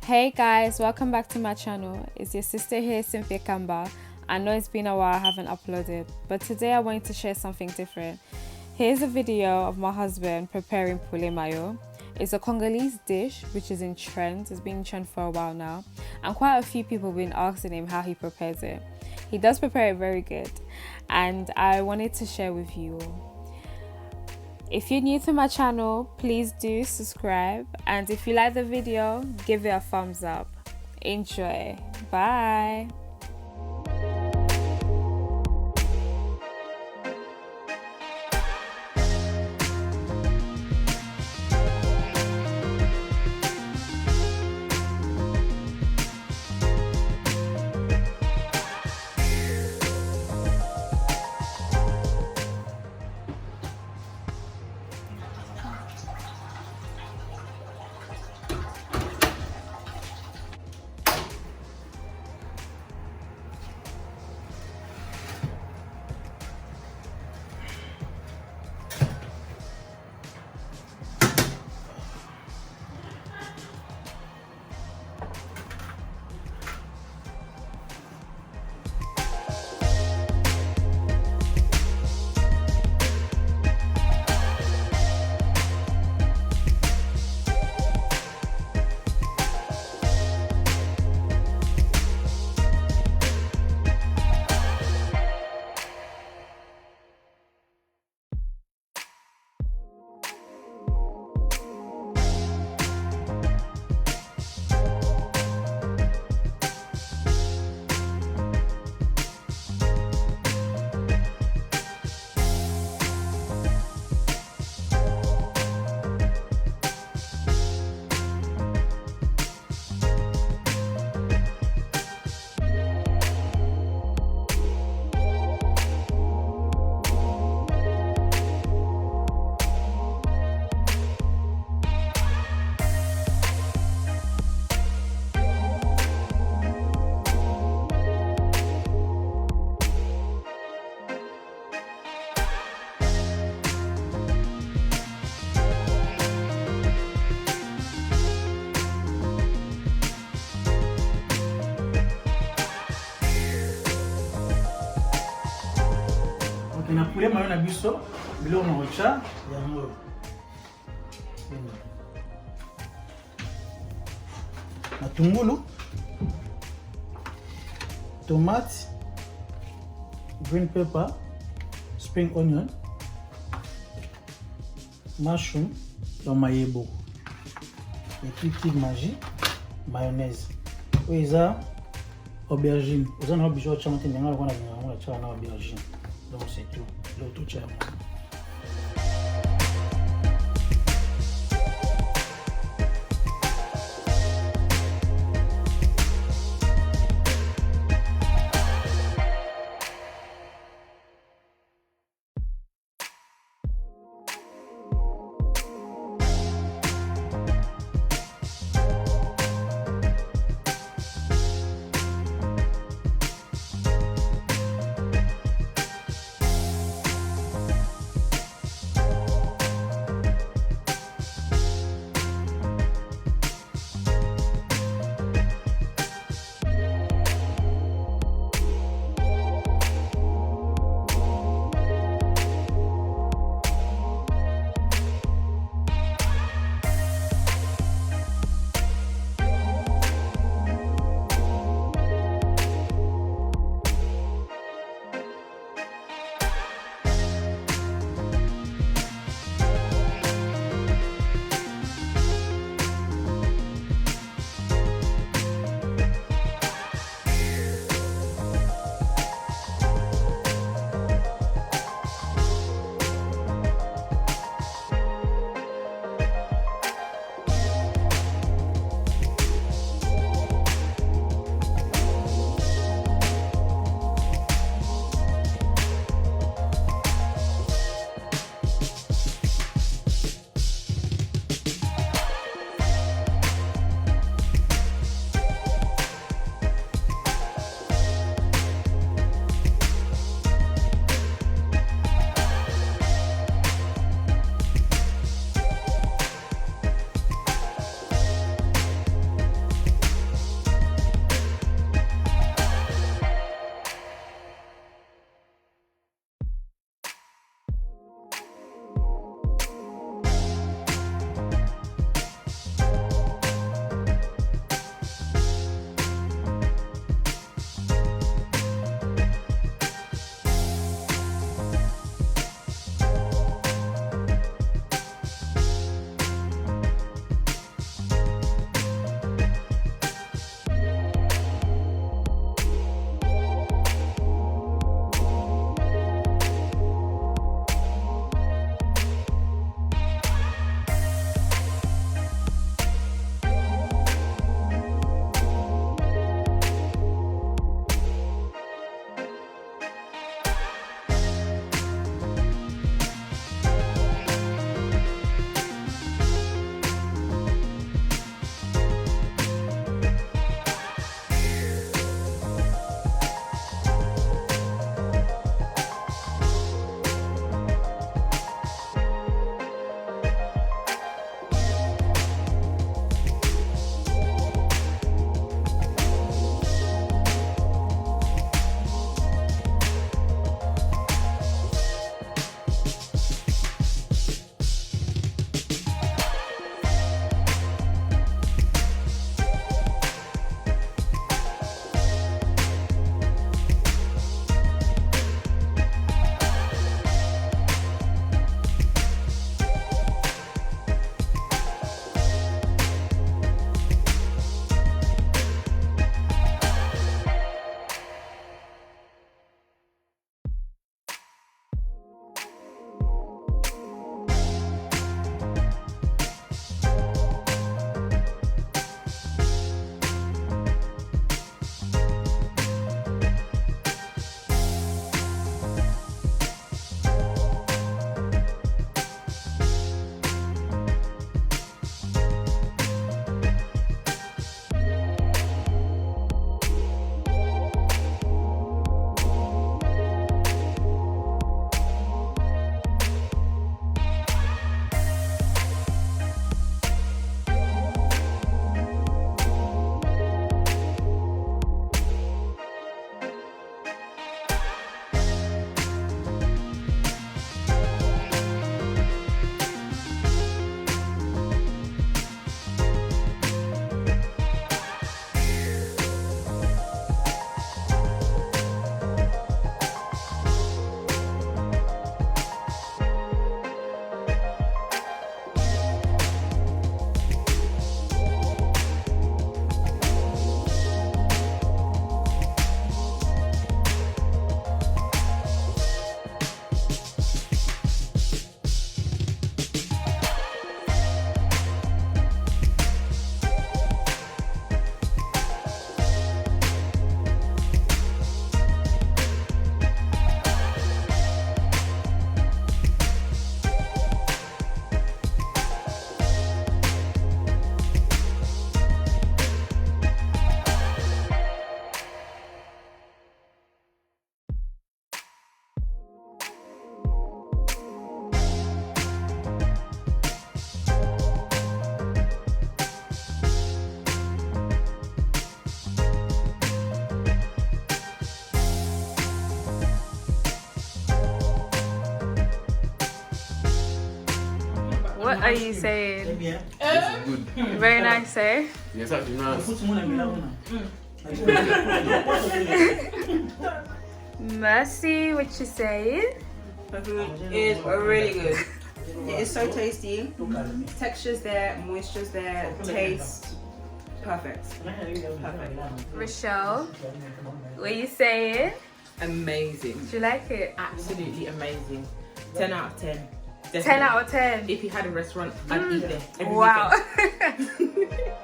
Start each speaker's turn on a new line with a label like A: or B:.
A: Hey guys, welcome back to my channel. It's your sister here, Cynthia Kamba. I know it's been a while I haven't uploaded, but today I wanted to share something different. Here's a video of my husband preparing Poulet Mayo. It's a Congolese dish which is in trend. It's been in trend for a while now, and quite a few people have been asking him how he prepares it. He does prepare it very good, and I wanted to share with you all. If you're new to my channel, please do subscribe, and if you like the video, give it a thumbs up. Enjoy. Bye.
B: Na poulet mayo na biso biloko na kocha yango matungulu, tomate, green pepper, spring onion, mushroom, mayebo, et puis Maggi, mayonnaise. Oyo eza aubergine. Oza na biso cha mate ndanga kona na cha na aubergine. Donc c'est tout. L'autre tchèque.
A: What are you saying?
B: bien.
C: It's good.
A: Very nice, eh?
C: Yes, actually, nice.
B: Put some on
A: Mercy, what you saying?
D: The food is really good. It is so tasty. Texture's there, moisture's there, taste perfect.
A: Rochelle, what you saying?
D: Amazing.
A: Do you like it?
D: Absolutely amazing. 10 out of 10. Definitely.
A: 10 out of 10.
D: If you had a restaurant, I'd eat there. Every
A: Wow.
D: weekend.